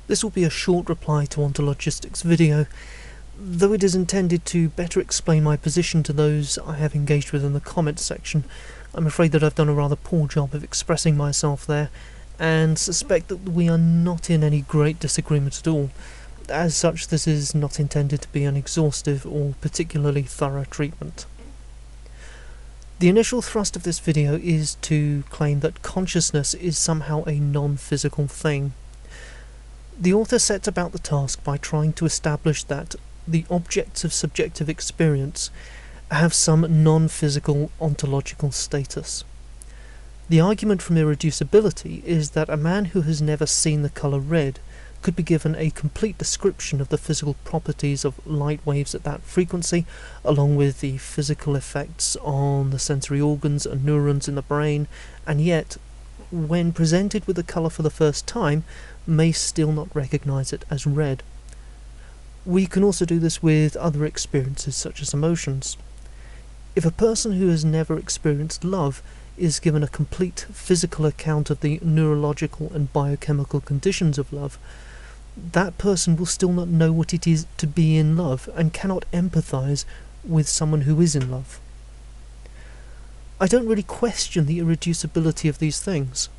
This will be a short reply to Ontologistics video, though it is intended to better explain my position to those I have engaged with in the comments section. I'm afraid that I've done a rather poor job of expressing myself there, and suspect that we are not in any great disagreement at all. As such, this is not intended to be an exhaustive or particularly thorough treatment. The initial thrust of this video is to claim that consciousness is somehow a non-physical thing. The author sets about the task by trying to establish that the objects of subjective experience have some non-physical ontological status. The argument from irreducibility is that a man who has never seen the colour red could be given a complete description of the physical properties of light waves at that frequency, along with the physical effects on the sensory organs and neurons in the brain, and yet, when presented with the colour for the first time, may still not recognise it as red. We can also do this with other experiences such as emotions. If a person who has never experienced love is given a complete physical account of the neurological and biochemical conditions of love, that person will still not know what it is to be in love and cannot empathise with someone who is in love. I don't really question the irreducibility of these things.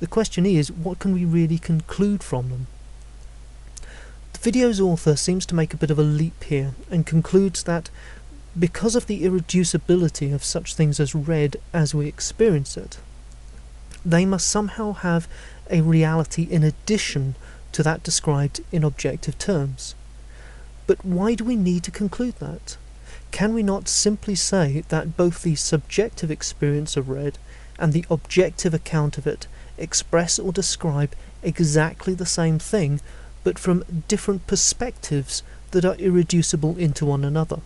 The question is, what can we really conclude from them? The video's author seems to make a bit of a leap here and concludes that because of the irreducibility of such things as red as we experience it, they must somehow have a reality in addition to that described in objective terms. But why do we need to conclude that? Can we not simply say that both the subjective experience of red and the objective account of it express or describe exactly the same thing, but from different perspectives that are irreducible into one another?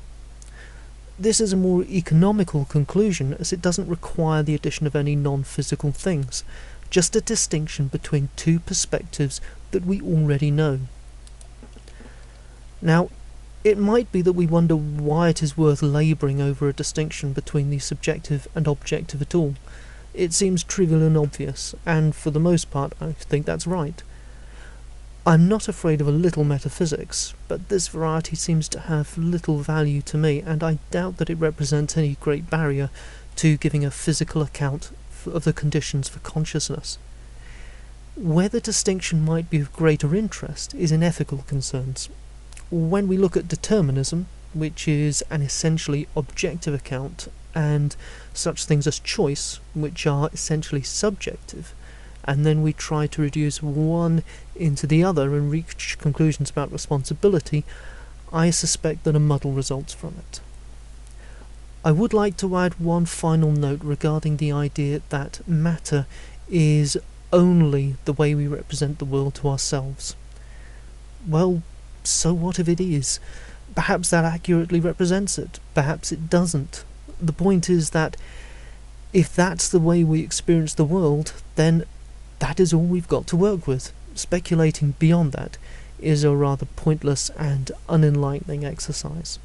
This is a more economical conclusion, as it doesn't require the addition of any non-physical things, just a distinction between two perspectives that we already know. Now, it might be that we wonder why it is worth labouring over a distinction between the subjective and objective at all. It seems trivial and obvious, and for the most part I think that's right. I'm not afraid of a little metaphysics, but this variety seems to have little value to me, and I doubt that it represents any great barrier to giving a physical account of the conditions for consciousness. Where the distinction might be of greater interest is in ethical concerns. When we look at determinism, which is an essentially objective account, and such things as choice, which are essentially subjective, and then we try to reduce one into the other and reach conclusions about responsibility, I suspect that a muddle results from it. I would like to add one final note regarding the idea that matter is only the way we represent the world to ourselves. Well, so what if it is? Perhaps that accurately represents it, perhaps it doesn't. The point is that if that's the way we experience the world, then that is all we've got to work with. Speculating beyond that is a rather pointless and unenlightening exercise.